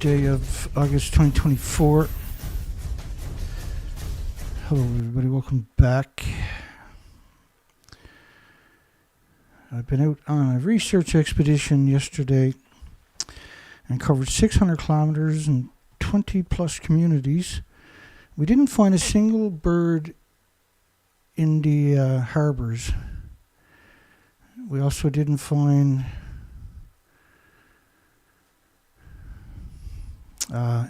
day of August 2024. Hello everybody, welcome back. I've been out on a research expedition yesterday and covered 600 kilometers and 20 plus communities. We didn't find a single bird in the harbors. We also didn't find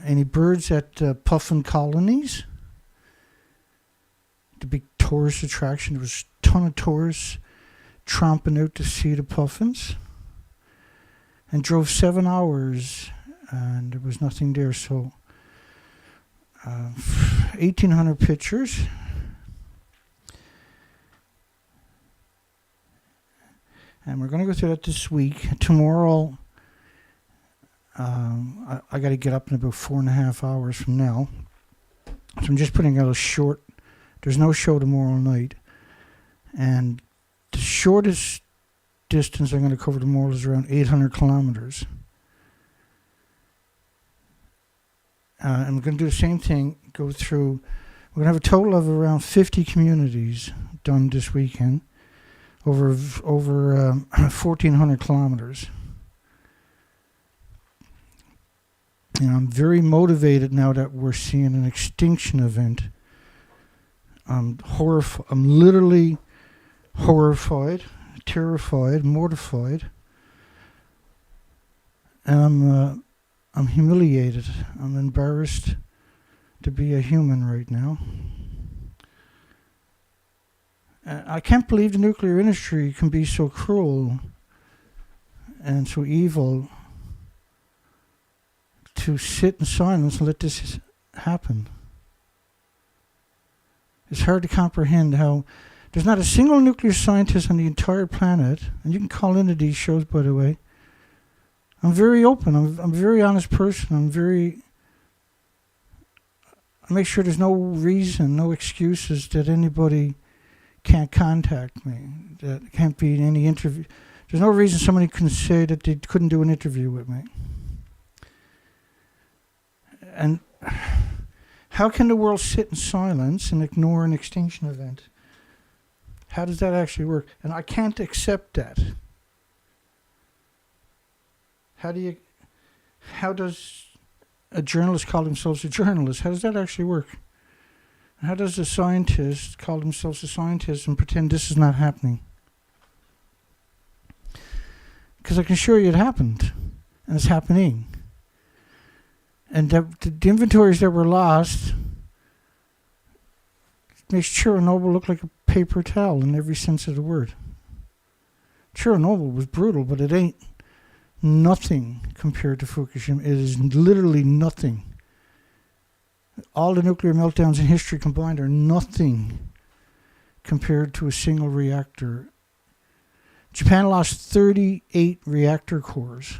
any birds at puffin colonies. The big tourist attraction. There was a ton of tourists tromping out to see the puffins, and drove 7 hours and there was nothing there. So 1,800 pictures. And we're going to go through that this week. Tomorrow, I got to get up in about 4.5 hours from now. So I'm just putting out a short. There's no show tomorrow night. And the shortest distance I'm going to cover tomorrow is around 800 kilometers. And we're going to do the same thing, go through. We're going to have a total of around 50 communities done this weekend, over 1,400 kilometers. And I'm very motivated now that we're seeing an extinction event. I'm literally horrified, terrified, mortified, and I'm humiliated. I'm embarrassed to be a human right now. I can't believe the nuclear industry can be so cruel and so evil to sit in silence and let this happen. It's hard to comprehend how there's not a single nuclear scientist on the entire planet, and you can call into these shows, by the way. I'm very open. I'm a very honest person. I make sure there's no reason, no excuses that anybody can't contact me. That can't be any interview. There's no reason somebody can say that they couldn't do an interview with me. And how can the world sit in silence and ignore an extinction event? How does that actually work? And I can't accept that. How does a journalist call themselves a journalist? How does that actually work? And how does a scientist call themselves a scientist and pretend this is not happening? Because I can assure you it happened, and it's happening. And the inventories that were lost makes Chernobyl look like a paper towel in every sense of the word. Chernobyl was brutal, but it ain't nothing compared to Fukushima. It is literally nothing. All the nuclear meltdowns in history combined are nothing compared to a single reactor. Japan lost 38 reactor cores.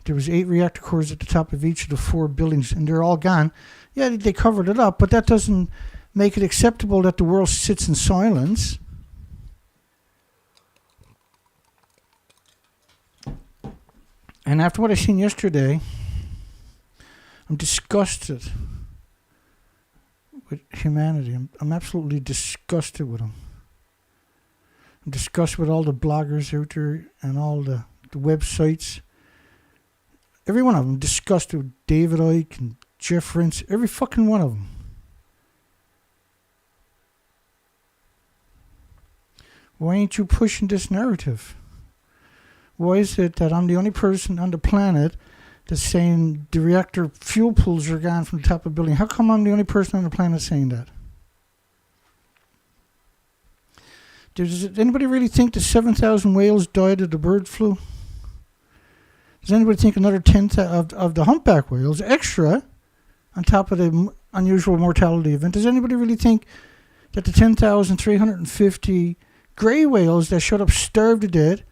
There was 8 reactor cores at the top of each of the 4 buildings, and they're all gone. Yeah, they covered it up, but that doesn't make it acceptable that the world sits in silence. And after what I seen yesterday, I'm disgusted with humanity. I'm absolutely disgusted with them. I'm disgusted with all the bloggers out there and all the websites. Every one of them. Disgusted with David Icke and Jeff Rentz. Every fucking one of them. Why ain't you pushing this narrative? Why is it that I'm the only person on the planet that's saying the reactor fuel pools are gone from the top of the building? How come I'm the only person on the planet saying that? Does anybody really think that 7,000 whales died of the bird flu? Does anybody think another 10,000 of the humpback whales extra on top of the unusual mortality event? Does anybody really think that the 10,350 gray whales that showed up starved to death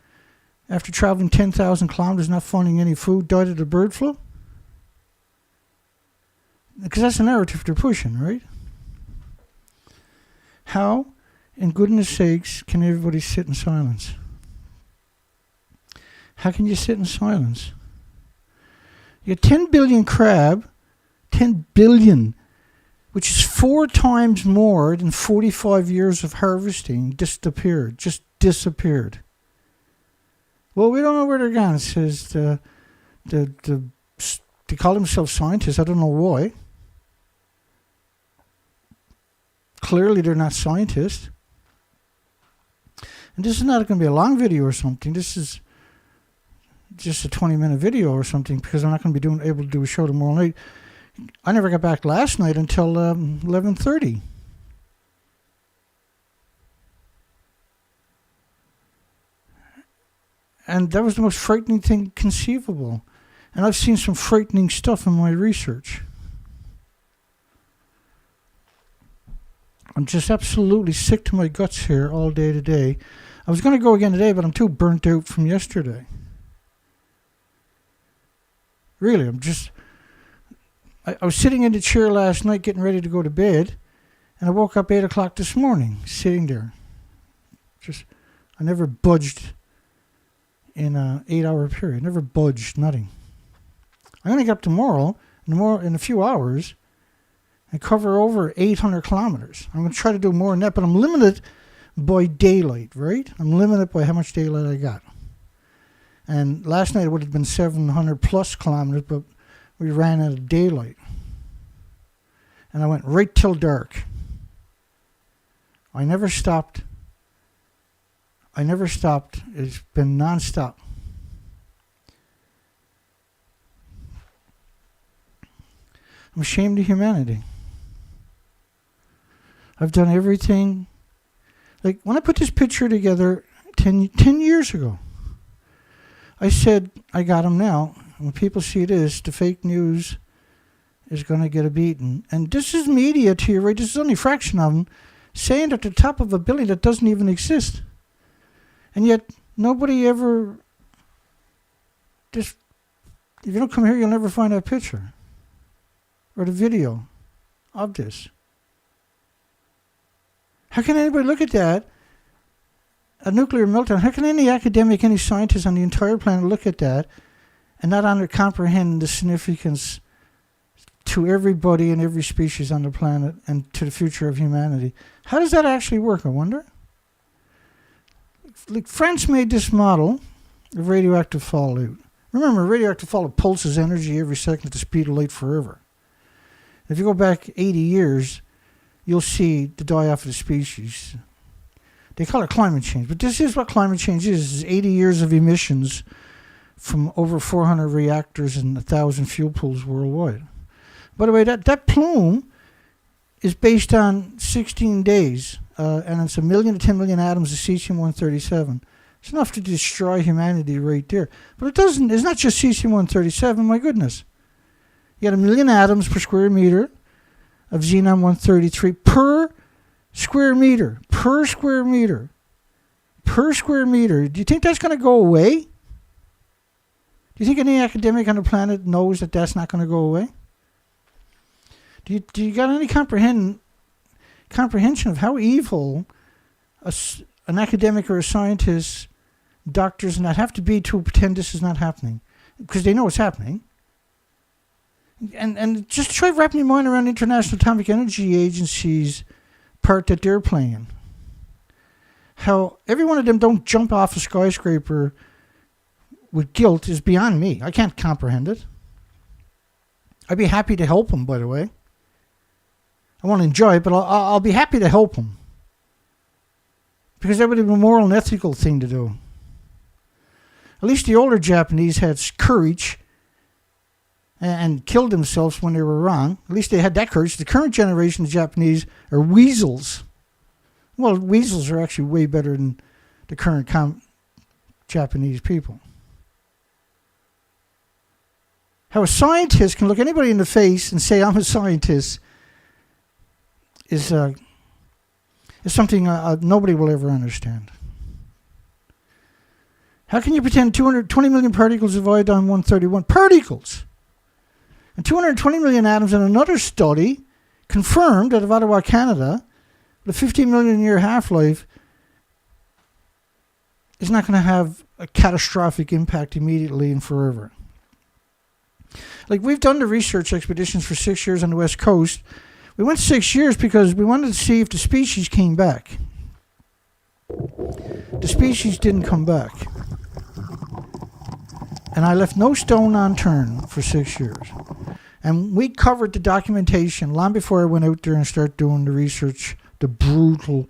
after traveling 10,000 kilometers not finding any food died of the bird flu? Because that's the narrative they're pushing, right? How, in goodness sakes, can everybody sit in silence? How can you sit in silence? You get 10 billion crab, 10 billion, which is 4 times more than 45 years of harvesting, disappeared. Just disappeared. Well, we don't know where they're gone. It says they call themselves scientists. I don't know why. Clearly, they're not scientists. And this is not going to be a long video or something. This is just a 20-minute video or something, because I'm not going to be able to do a show tomorrow night. I never got back last night until 11:30. And that was the most frightening thing conceivable. And I've seen some frightening stuff in my research. I'm just absolutely sick to my guts here all day today. I was going to go again today, but I'm too burnt out from yesterday. Really, I was sitting in the chair last night getting ready to go to bed, and I woke up 8 o'clock this morning, sitting there. I never budged in an 8-hour period. Never budged, nothing. I'm going to get up tomorrow, in a few hours, and cover over 800 kilometers. I'm going to try to do more than that, but I'm limited by daylight, right? I'm limited by how much daylight I got. And last night it would have been 700 plus kilometers, but we ran out of daylight. And I went right till dark. I never stopped. It's been nonstop. I'm ashamed of humanity. I've done everything. Like, when I put this picture together 10 years ago, I said, I got them now. When people see this, the fake news is going to get a beating. And this is media to you, right? This is only a fraction of them saying at the top of a building that doesn't even exist. And yet, nobody ever, if you don't come here, you'll never find that picture or the video of this. How can anybody look at that, a nuclear meltdown? How can any academic, any scientist on the entire planet look at that and not comprehend the significance to everybody and every species on the planet and to the future of humanity? How does that actually work, I wonder? Like, France made this model of radioactive fallout. Remember, radioactive fallout pulses energy every second at the speed of light forever. If you go back 80 years, you'll see the die-off of the species. They call it climate change, but this is what climate change is 80 years of emissions from over 400 reactors and 1,000 fuel pools worldwide. By the way, that plume is based on 16 days, and it's 1 million to 10 million atoms of cesium-137. It's enough to destroy humanity right there. But it's not just cesium-137, my goodness. You got 1 million atoms per square meter of xenon-133 per square meter. Per square meter. Per square meter. Do you think that's going to go away? Do you think any academic on the planet knows that that's not going to go away? Do you got any comprehension of how evil an academic or a scientist, doctors, and that have to be to pretend this is not happening? Because they know it's happening. And just try wrapping your mind around the International Atomic Energy Agency's part that they're playing. How every one of them don't jump off a skyscraper with guilt is beyond me. I can't comprehend it. I'd be happy to help them, by the way. I won't enjoy it, but I'll be happy to help them. Because that would be a moral and ethical thing to do. At least the older Japanese had courage and killed themselves when they were wrong. At least they had that courage. The current generation of Japanese are weasels. Well, weasels are actually way better than the current Japanese people. How a scientist can look anybody in the face and say, I'm a scientist, is something nobody will ever understand. How can you pretend 220 million particles of iodine-131, particles, and 220 million atoms in another study confirmed out of Ottawa, Canada, with a 15 million year half-life, is not going to have a catastrophic impact immediately and forever? Like, we've done the research expeditions for 6 years on the West Coast. We went 6 years because we wanted to see if the species came back. The species didn't come back. And I left no stone unturned for 6 years. And we covered the documentation long before I went out there and started doing the research, the brutal,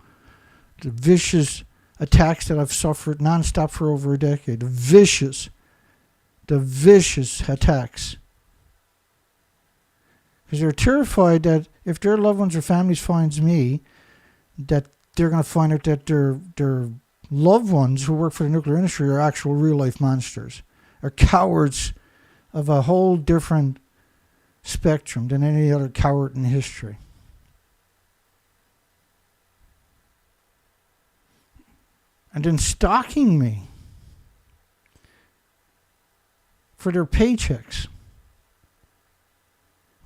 the vicious attacks that I've suffered nonstop for over a decade. The vicious attacks. Because they're terrified that if their loved ones or families finds me, that they're going to find out that their loved ones who work for the nuclear industry are actual real-life monsters, are cowards of a whole different spectrum than any other coward in history. And then stalking me for their paychecks.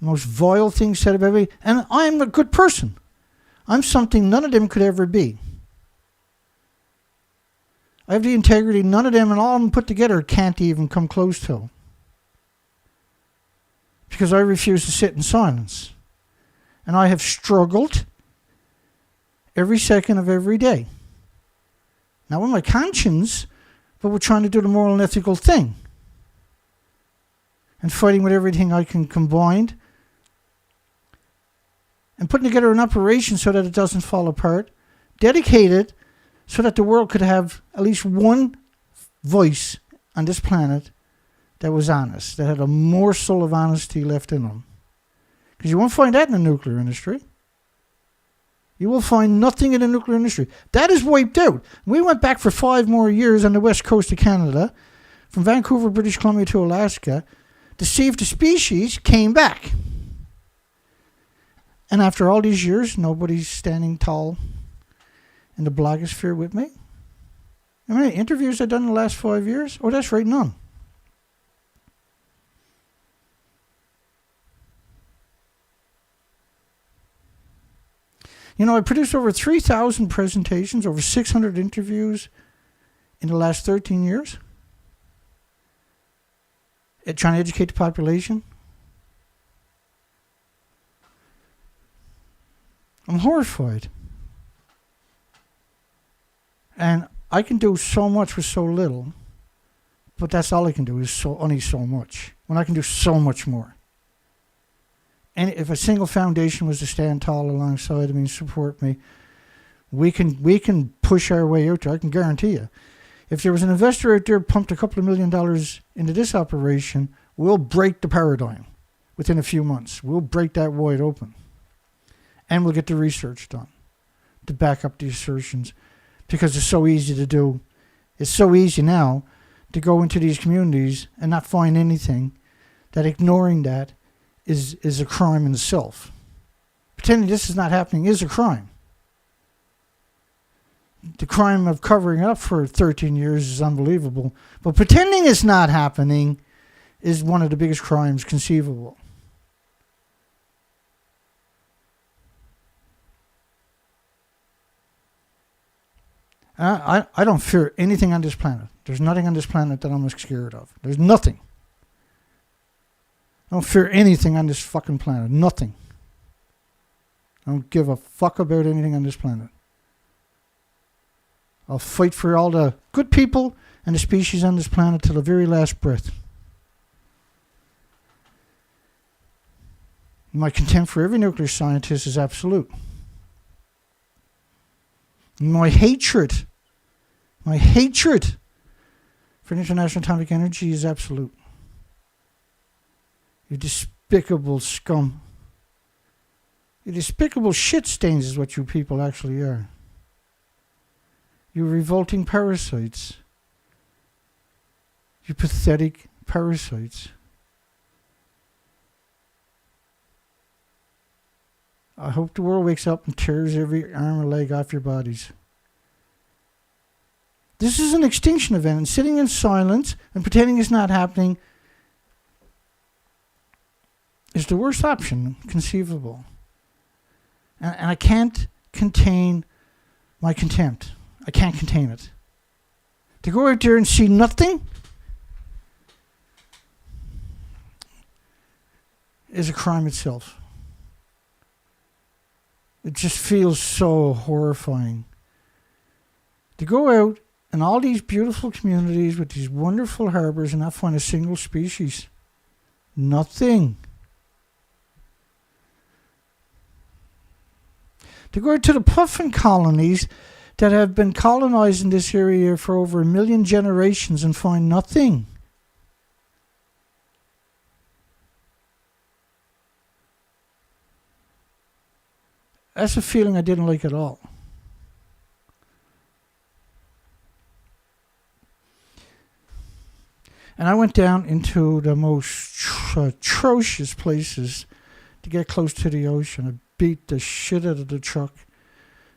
The most vile thing said about me. And I'm a good person. I'm something none of them could ever be. I have the integrity none of them and all of them put together can't even come close to. Because I refuse to sit in silence. And I have struggled every second of every day. Not with my conscience, but we're trying to do the moral and ethical thing. And fighting with everything I can combine. And putting together an operation so that it doesn't fall apart. Dedicated so that the world could have at least one voice on this planet that was honest, that had a morsel of honesty left in them. Because you won't find that in the nuclear industry. You will find nothing in the nuclear industry. That is wiped out. We went back for 5 more years on the west coast of Canada, from Vancouver, British Columbia to Alaska, to see if the species came back. And after all these years, nobody's standing tall in the blogosphere with me. How many interviews I've done in the last 5 years? Oh, that's right, none. You know, I produced over 3,000 presentations, over 600 interviews in the last 13 years. Trying to educate the population. I'm horrified. And I can do so much with so little, but that's all I can do is only so much. When I can do so much more. And if a single foundation was to stand tall alongside me and support me, we can push our way out there. I can guarantee you. If there was an investor out there pumped a couple of $1 million into this operation, we'll break the paradigm within a few months. We'll break that wide open. And we'll get the research done to back up the assertions, because it's so easy to do. It's so easy now to go into these communities and not find anything, that ignoring that is a crime in itself. Pretending this is not happening is a crime. The crime of covering it up for 13 years is unbelievable. But pretending it's not happening is one of the biggest crimes conceivable. I don't fear anything on this planet. There's nothing on this planet that I'm scared of. There's nothing. I don't fear anything on this fucking planet. Nothing. I don't give a fuck about anything on this planet. I'll fight for all the good people and the species on this planet till the very last breath. My contempt for every nuclear scientist is absolute. My hatred for International Atomic Energy is absolute. You despicable scum. You despicable shit stains is what you people actually are. You revolting parasites. You pathetic parasites. I hope the world wakes up and tears every arm and leg off your bodies. This is an extinction event, and sitting in silence and pretending it's not happening is the worst option conceivable. And I can't contain my contempt. I can't contain it. To go out there and see nothing, is a crime itself. It just feels so horrifying. To go out in all these beautiful communities with these wonderful harbors and not find a single species. Nothing. To go out to the puffin colonies that have been colonizing this area for over 1 million generations and find nothing. That's a feeling I didn't like at all. And I went down into the most atrocious places to get close to the ocean. I beat the shit out of the truck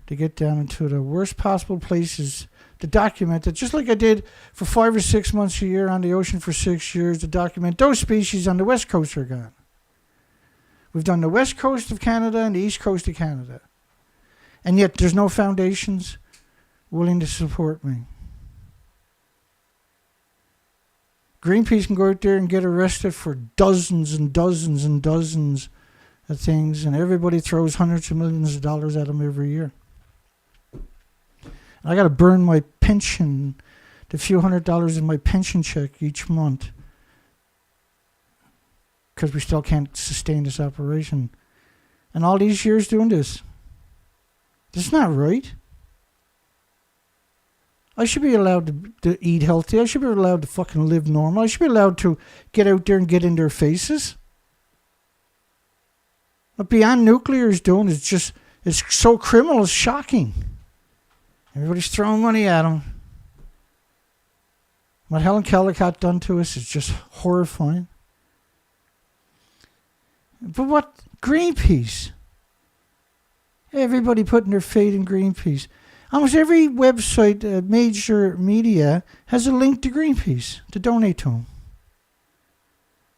to get down into the worst possible places to document it, just like I did for 5 or 6 months a year on the ocean for 6 years, to document those species on the west coast are gone. We've done the west coast of Canada and the east coast of Canada. And yet there's no foundations willing to support me. Greenpeace can go out there and get arrested for dozens and dozens and dozens of things, and everybody throws hundreds of millions of dollars at them every year. And I got to burn my pension, the few $100s in my pension check each month, because we still can't sustain this operation. And all these years doing this. This is not right. I should be allowed to eat healthy. I should be allowed to fucking live normal. I should be allowed to get out there and get in their faces. What Beyond Nuclear is doing is just, it's so criminal, it's shocking. Everybody's throwing money at them. What Helen Keller got done to us is just horrifying. But what Greenpeace? Everybody putting their faith in Greenpeace. Almost every website, major media, has a link to Greenpeace to donate to them.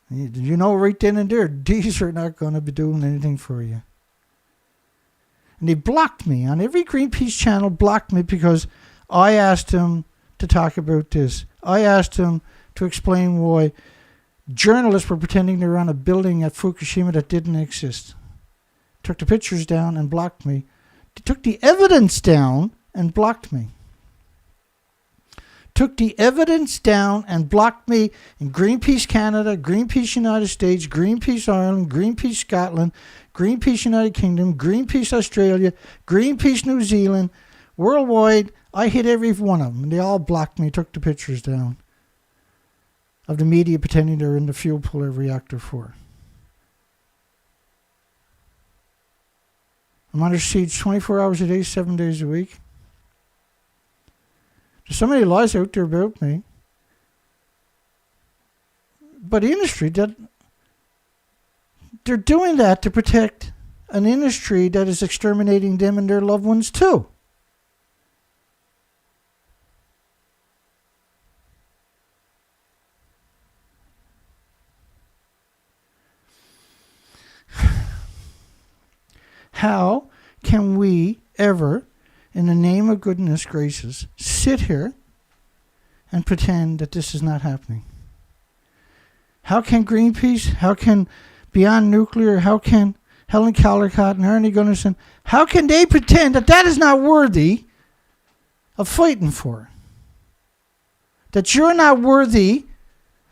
You know right then and there, these are not going to be doing anything for you. And they blocked me on every Greenpeace channel, blocked me because I asked them to talk about this. I asked them to explain why journalists were pretending they were on a building at Fukushima that didn't exist. Took the pictures down and blocked me. They took the evidence down and blocked me. Took the evidence down and blocked me in Greenpeace Canada, Greenpeace United States, Greenpeace Ireland, Greenpeace Scotland, Greenpeace United Kingdom, Greenpeace Australia, Greenpeace New Zealand, worldwide. I hit every one of them, and they all blocked me, took the pictures down of the media pretending they're in the fuel pool of reactor 4. I'm under siege 24 hours a day, 7 days a week. There's so many lies out there about me. But the industry, that they're doing that to protect an industry that is exterminating them and their loved ones too. How can we ever, in the name of goodness gracious, sit here and pretend that this is not happening? How can Greenpeace, how can Beyond Nuclear, how can Helen Callicott and Ernie Gunnarsson, how can they pretend that that is not worthy of fighting for? That you're not worthy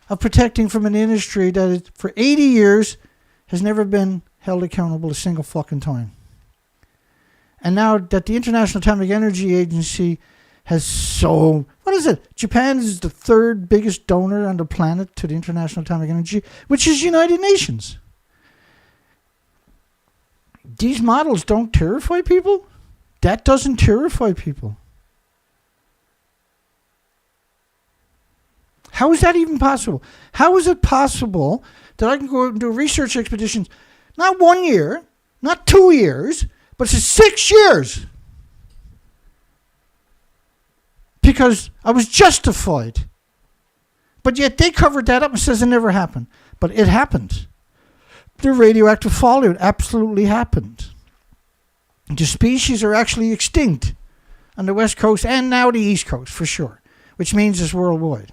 of protecting from an industry that is, for 80 years has never been held accountable a single fucking time. And now that the International Atomic Energy Agency has what is it? Japan is the 3rd biggest donor on the planet to the International Atomic Energy, which is United Nations. These models don't terrify people. That doesn't terrify people. How is that even possible? How is it possible that I can go out and do research expeditions, not 1 year, not 2 years, but it's 6 years? Because I was justified. But yet they covered that up and says it never happened. But it happened. The radioactive fallout absolutely happened. The species are actually extinct on the west coast and now the east coast for sure, which means it's worldwide.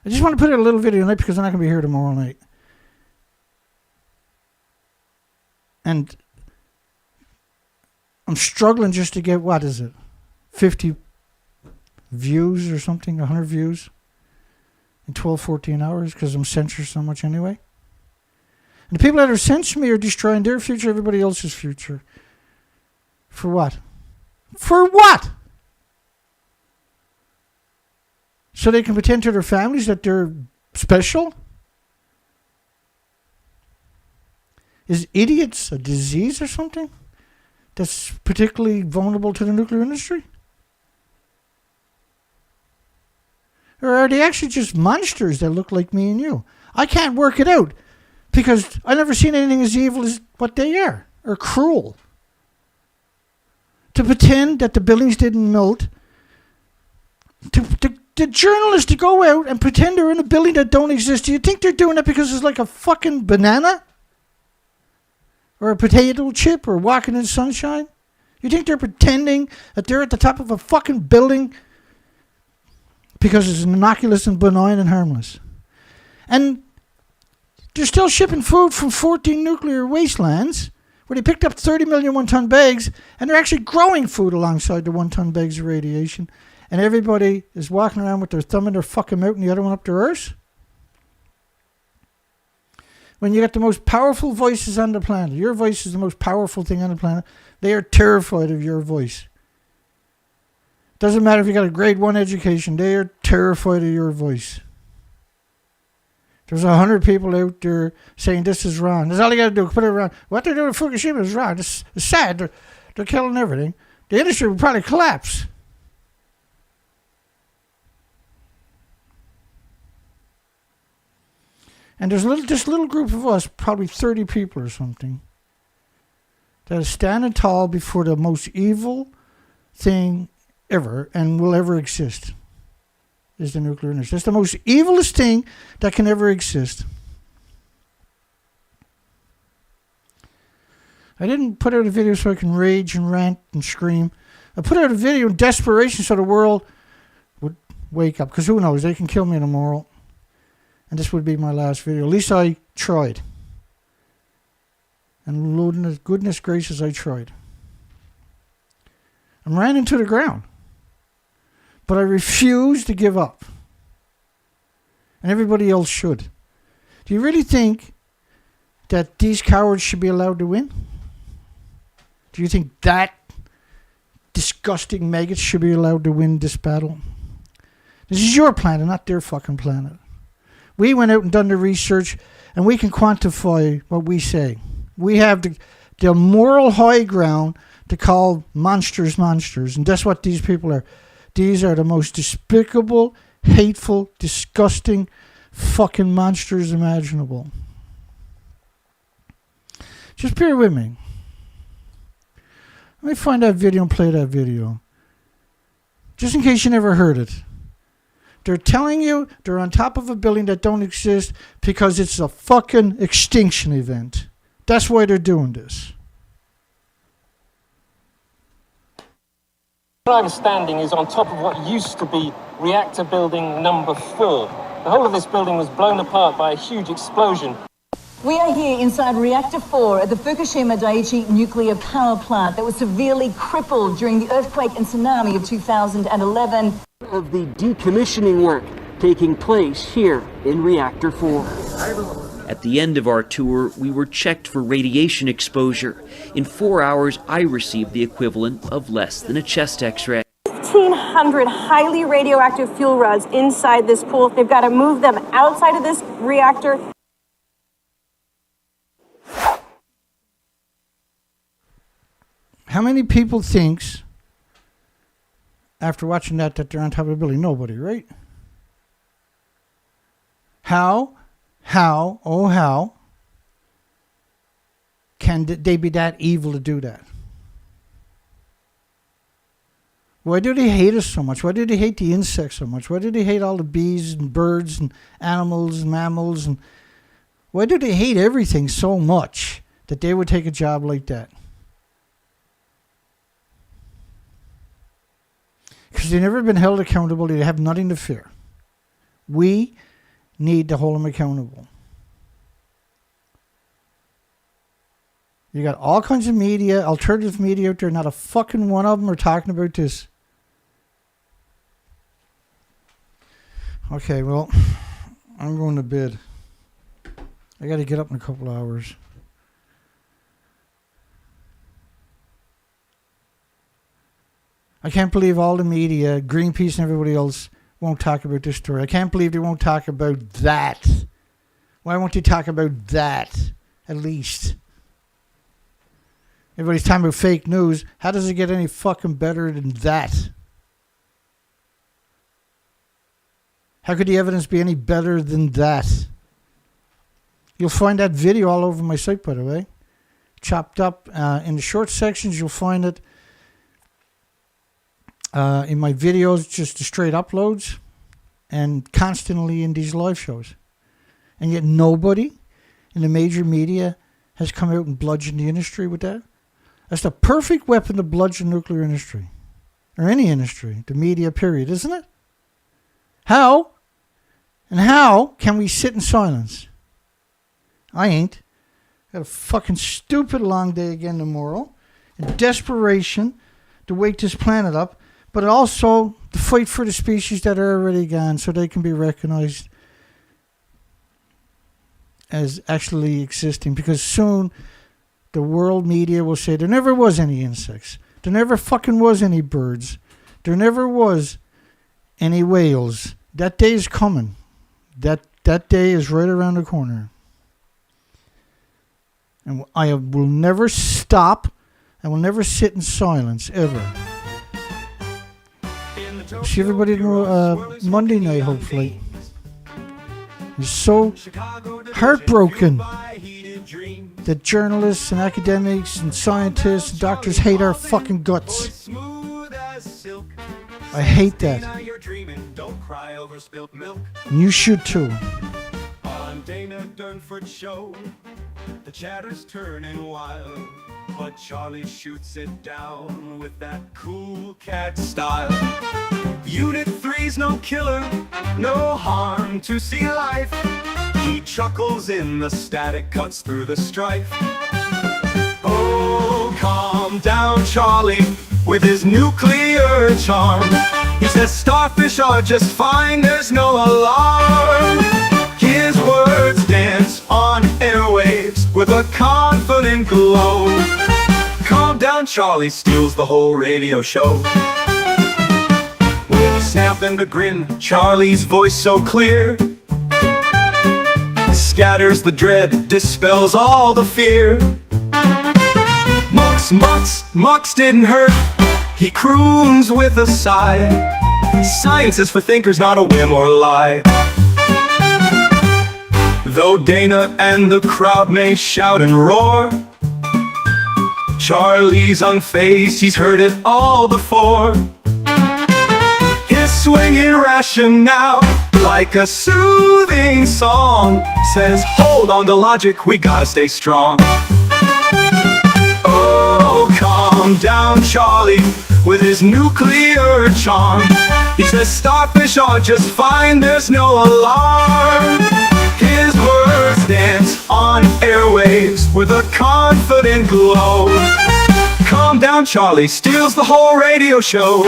I just want to put out a little video tonight because I'm not going to be here tomorrow night. And I'm struggling just to get, 50 views or something, 100 views in 12, 14 hours because I'm censored so much anyway. And the people that are censoring me are destroying their future, everybody else's future. For what? For what? So they can pretend to their families that they're special? Is idiots a disease or something that's particularly vulnerable to the nuclear industry? Or are they actually just monsters that look like me and you? I can't work it out because I've never seen anything as evil as what they are, or cruel. To pretend that the buildings didn't melt, the journalists to go out and pretend they're in a building that don't exist. Do you think they're doing it because it's like a fucking banana? Or a potato chip or walking in sunshine? You think they're pretending that they're at the top of a fucking building because it's innocuous and benign and harmless? And they're still shipping food from 14 nuclear wastelands where they picked up 30 million one-ton bags, and they're actually growing food alongside the one-ton bags of radiation. And everybody is walking around with their thumb in their fucking mouth and the other one up their arse? When you got the most powerful voices on the planet, your voice is the most powerful thing on the planet, they are terrified of your voice. Doesn't matter if you got a grade 1 education, they are terrified of your voice. There's 100 people out there saying this is wrong. That's all you got to do, put it around. What they're doing in Fukushima is wrong. It's sad. They're killing everything. The industry will probably collapse. And there's this little group of us, probably 30 people or something, that is standing tall before the most evil thing ever and will ever exist, is the nuclear industry. It's the most evilest thing that can ever exist. I didn't put out a video so I can rage and rant and scream. I put out a video in desperation so the world would wake up. Because who knows, they can kill me tomorrow. And this would be my last video. At least I tried. And goodness gracious, I tried. I ran into the ground. But I refuse to give up. And everybody else should. Do you really think that these cowards should be allowed to win? Do you think that disgusting maggots should be allowed to win this battle? This is your planet, not their fucking planet. We went out and done the research, and we can quantify what we say. We have the moral high ground to call monsters monsters, and that's what these people are. These are the most despicable, hateful, disgusting fucking monsters imaginable. Just bear with me. Let me find that video and play that video. Just in case you never heard it. They're telling you they're on top of a building that don't exist because it's a fucking extinction event. That's why they're doing this. Where I was standing is on top of what used to be reactor building number 4. The whole of this building was blown apart by a huge explosion. We are here inside Reactor 4 at the Fukushima Daiichi nuclear power plant that was severely crippled during the earthquake and tsunami of 2011. Of the decommissioning work taking place here in Reactor 4. At the end of our tour, we were checked for radiation exposure. In 4 hours, I received the equivalent of less than a chest x-ray. 1,500 highly radioactive fuel rods inside this pool. They've got to move them outside of this reactor. How many people thinks, after watching that they're on top of a building? Nobody, right? How can they be that evil to do that? Why do they hate us so much? Why do they hate the insects so much? Why do they hate all the bees and birds and animals and mammals? And why do they hate everything so much that they would take a job like that? Because they've never been held accountable. They have nothing to fear. We need to hold him accountable. You got all kinds of media, alternative media out there. Not a fucking one of them are talking about this. Okay, well, I'm going to bed. I got to get up in a couple hours. I can't believe all the media, Greenpeace and everybody else, won't talk about this story. I can't believe they won't talk about that. Why won't they talk about that, at least? Everybody's talking about fake news. How does it get any fucking better than that? How could the evidence be any better than that? You'll find that video all over my site, by the way. Chopped up. In the short sections, you'll find it. In my videos, just the straight uploads. And constantly in these live shows. And yet nobody in the major media has come out and bludgeoned the industry with that. That's the perfect weapon to bludgeon the nuclear industry. Or any industry. The media, period. Isn't it? How? And how can we sit in silence? I ain't. Got a fucking stupid long day again tomorrow. In desperation to wake this planet up. But also to fight for the species that are already gone so they can be recognized as actually existing. Because soon the world media will say there never was any insects. There never fucking was any birds. There never was any whales. That day is coming. That day is right around the corner. And I will never stop. I will never sit in silence, ever. See everybody Monday night, hopefully. I'm so heartbroken that journalists and academics and scientists and doctors hate our fucking guts. I hate that. And you should too. On Dana Durnford show, the chatter's turning wild, but Charlie shoots it down with that cool cat style. Unit 3's no killer, no harm to see life. He chuckles in the static, cuts through the strife. Oh, calm down, Charlie, with his nuclear charm. He says starfish are just fine, there's no alarm. His words dance on airwaves with a confident glow. Calm down, Charlie steals the whole radio show. With a snap and a grin, Charlie's voice so clear scatters the dread, dispels all the fear. Mux didn't hurt, he croons with a sigh. Science is for thinkers, not a whim or lie. Though Dana and the crowd may shout and roar, Charlie's unfazed, he's heard it all before. His swinging rationale, like a soothing song, says hold on to logic, we gotta stay strong. Oh, calm down, Charlie, with his nuclear charm. He says starfish are just fine, there's no alarm. His words dance on airwaves with a confident glow. Calm down, Charlie steals the whole radio show.